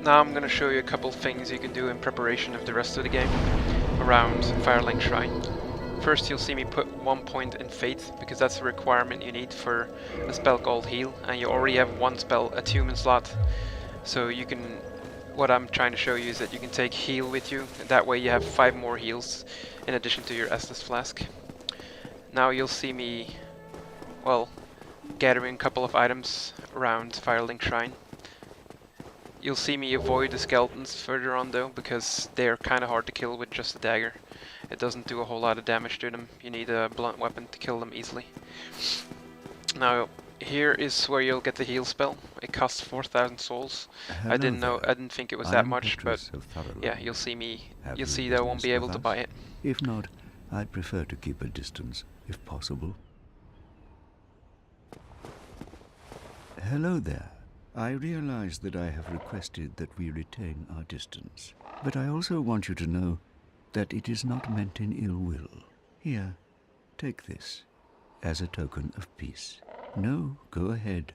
Now I'm going to show you a couple things you can do in preparation of the rest of the game around Firelink Shrine. First, you'll see me put 1 point in Faith, because that's a requirement you need for a spell called Heal, and you already have one spell attunement slot. So you can, what I'm trying to show you is that you can take Heal with you, and that way you have 5 more heals in addition to your Estus Flask. Now you'll see me, well, gathering a couple of items around Firelink Shrine. You'll see me avoid the skeletons further on though, because they're kind of hard to kill with just a dagger. It doesn't do a whole lot of damage to them. You need a blunt weapon to kill them easily. Now, here is where you'll get the heal spell. It costs 4,000 souls. I didn't think it was that much, but yeah, you'll see that I won't be able to buy it. If not, I'd prefer to keep a distance, if possible. Hello there. I realize that I have requested that we retain our distance, but I also want you to know that it is not meant in ill will. Here, take this, as a token of peace. No, go ahead.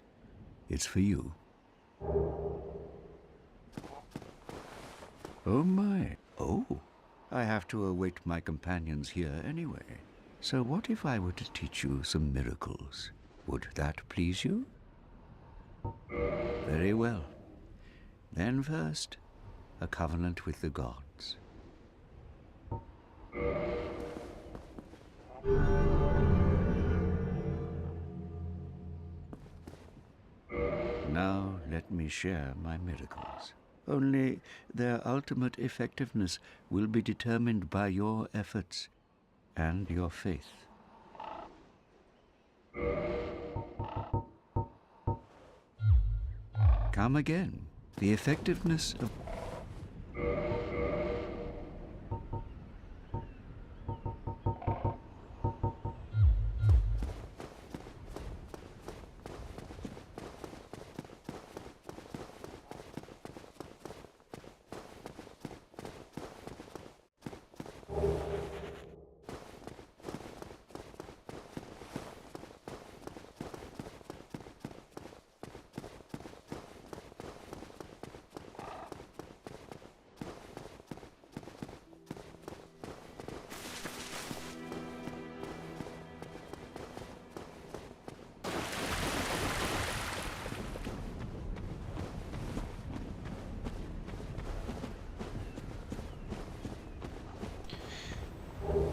It's for you. Oh my. Oh, I have to await my companions here anyway. So what if I were to teach you some miracles? Would that please you? Very well. Then first, a covenant with the gods. Now let me share my miracles. Only their ultimate effectiveness will be determined by your efforts and your faith. Come again. The effectiveness of...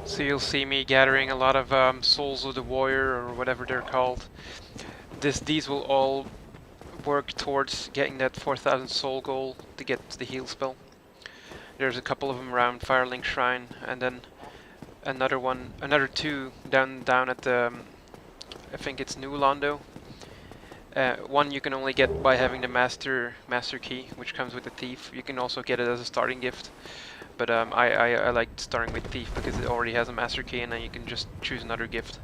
So you'll see me gathering a lot of Souls of the Warrior, or whatever they're called. These will all work towards getting that 4,000 soul goal to get the heal spell. There's a couple of them around Firelink Shrine, and then another 2 down at the, I think it's New Londo. One you can only get by having the master key, which comes with the thief. You can also get it as a starting gift. But I like starting with Thief because it already has a master key, and then you can just choose another gift.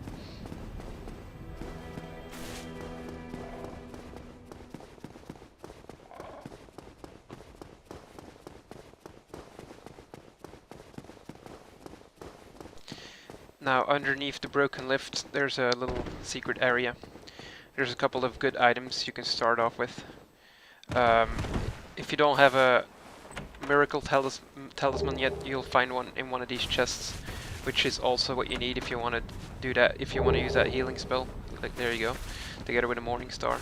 Now underneath the broken lift there's a little secret area. There's a couple of good items you can start off with. If you don't have a miracle talisman yet, you'll find one in one of these chests, which is also what you need if you want to do that, if you want to use that healing spell. Like, there you go, together with a Morning Star.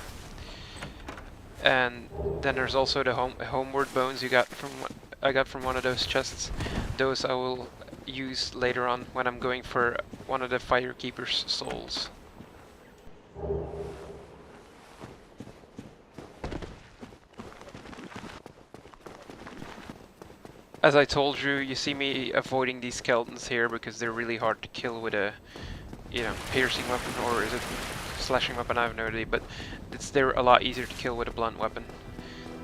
And then there's also the homeward bones I got from one of those chests. Those I will use later on when I'm going for one of the Firekeeper's souls. As I told you, you see me avoiding these skeletons here because they're really hard to kill with a, piercing weapon, or is it slashing weapon? I have no idea, but they're a lot easier to kill with a blunt weapon.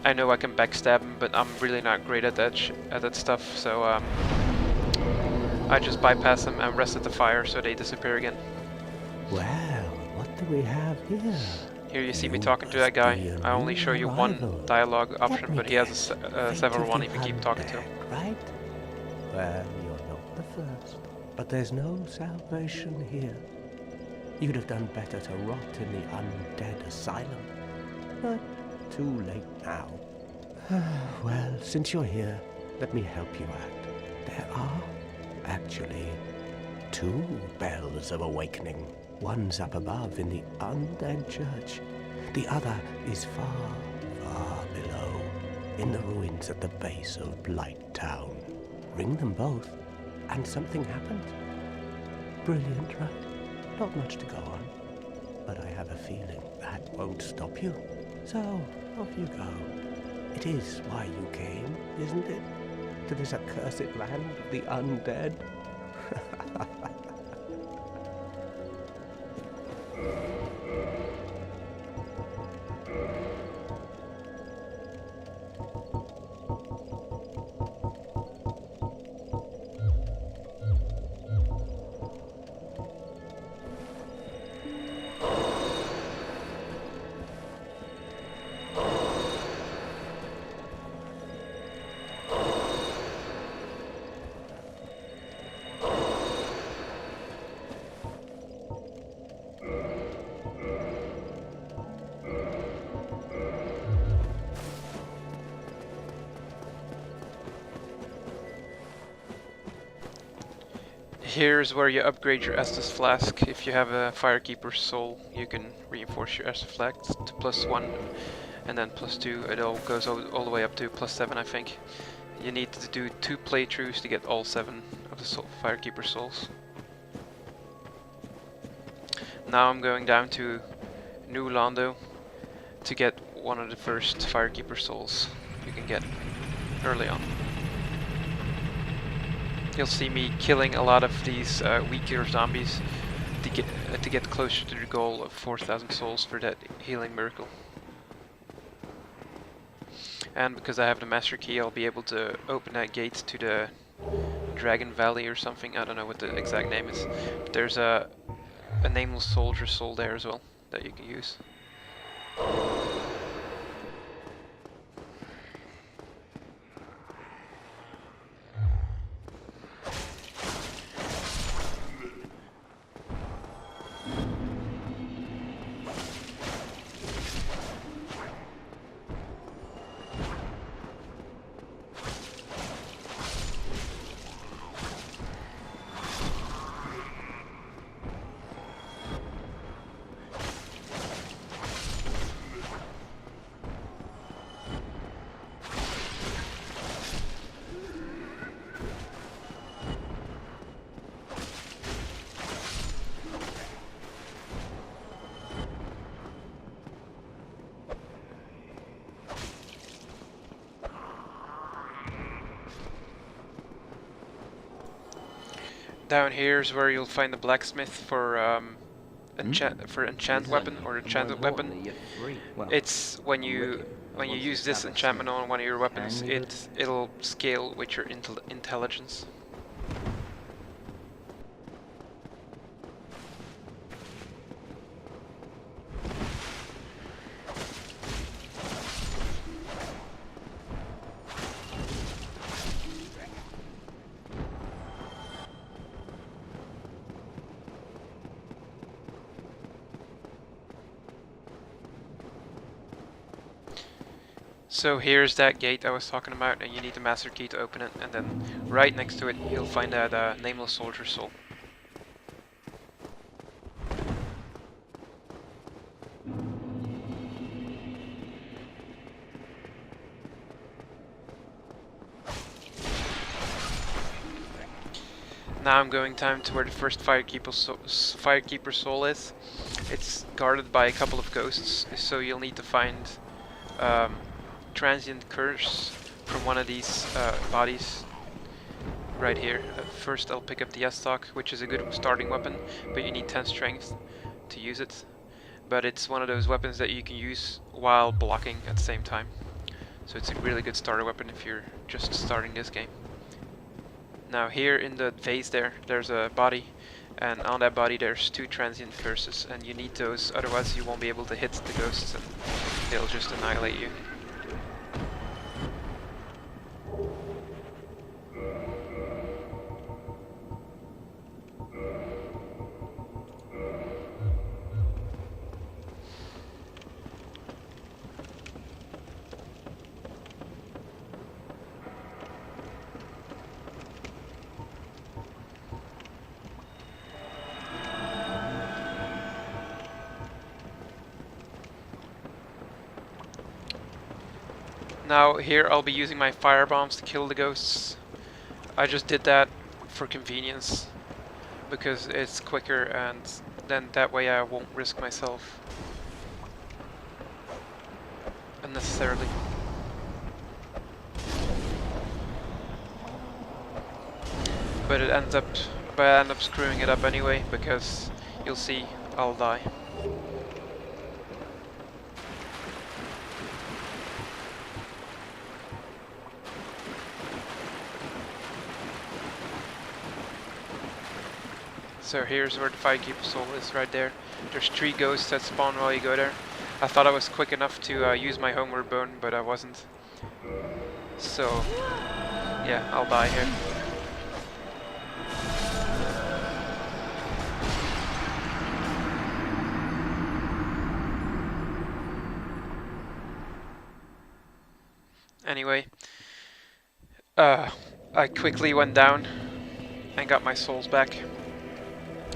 I know I can backstab them, but I'm really not great at that stuff, so I just bypass them and rest at the fire so they disappear again. Well, what do we have here? Here you see me talking to that guy. I only show you one dialogue option, but he has several one if you keep talking to him. Right? Well, you're not the first, but there's no salvation here. You'd have done better to rot in the undead asylum. But too late now. Well, since you're here, let me help you out. There are actually 2 bells of awakening. One's up above in the undead church. The other is far, far below, in the ruins at the base of Blight Town. Ring them both, and something happens. Brilliant, right? Not much to go on. But I have a feeling that won't stop you. So, off you go. It is why you came, isn't it? To this accursed land of the undead? Here's where you upgrade your Estus Flask. If you have a Firekeeper's Soul, you can reinforce your Estus Flask to +1 and then +2. It all goes all the way up to +7, I think. You need to do 2 playthroughs to get all 7 of the Firekeeper Souls. Now I'm going down to New Londo to get one of the first Firekeeper Souls you can get early on. You'll see me killing a lot of these weaker zombies to get closer to the goal of 4,000 souls for that healing miracle. And because I have the master key, I'll be able to open that gate to the Dragon Valley or something. I don't know what the exact name is. But there's a nameless soldier soul there as well that you can use. Down here is where you'll find the blacksmith for enchant weapon or enchanted weapon. It's when you use this enchantment on one of your weapons, it'll scale with your intelligence. So here's that gate I was talking about, and you need the master key to open it, and then right next to it you'll find that nameless soldier soul. Now I'm going down to where the first Firekeeper soul is. It's guarded by a couple of ghosts, so you'll need to find transient curse from one of these bodies right here. First I'll pick up the S-Stock, which is a good starting weapon, but you need 10 strength to use it. But it's one of those weapons that you can use while blocking at the same time. So it's a really good starter weapon if you're just starting this game. Now here in the vase there's a body, and on that body there's 2 transient curses, and you need those, otherwise you won't be able to hit the ghosts and they'll just annihilate you. Now here I'll be using my fire bombs to kill the ghosts. I just did that for convenience because it's quicker, and then that way I won't risk myself unnecessarily. But I end up screwing it up anyway, because you'll see I'll die. So here's where the Firekeeper soul is, right there. There's 3 ghosts that spawn while you go there. I thought I was quick enough to use my homeward bone, but I wasn't. So yeah, I'll die here. Anyway, I quickly went down and got my souls back.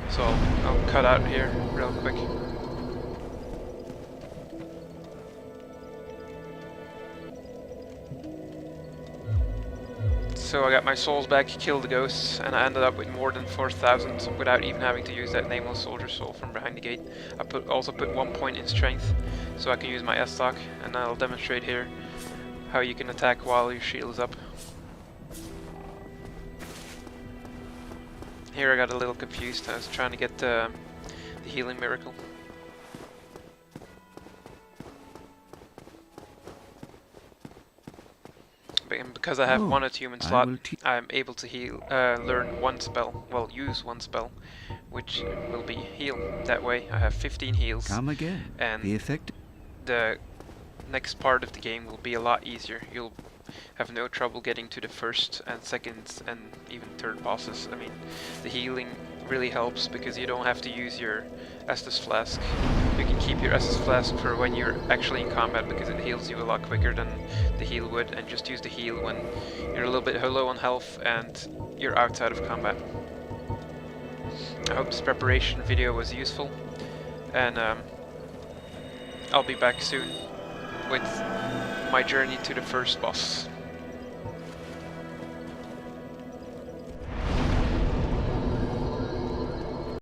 So I'll cut out here real quick. So I got my souls back, killed the ghosts, and I ended up with more than 4,000 without even having to use that nameless soldier soul from behind the gate. I also put 1 point in strength, so I can use my S-stock, and I'll demonstrate here how you can attack while your shield is up. Here I got a little confused. I was trying to get the healing miracle. And because I have one attunement slot, I'm able to heal, learn 1 spell. Well, use 1 spell, which will be heal. That way I have 15 heals. Come again. And the effect. The next part of the game will be a lot easier. You'll have no trouble getting to the first and second and even third bosses. I mean, the healing really helps because you don't have to use your Estus Flask. You can keep your Estus Flask for when you're actually in combat because it heals you a lot quicker than the heal would, and just use the heal when you're a little bit low on health and you're outside of combat. I hope this preparation video was useful, and I'll be back soon with my journey to the first boss.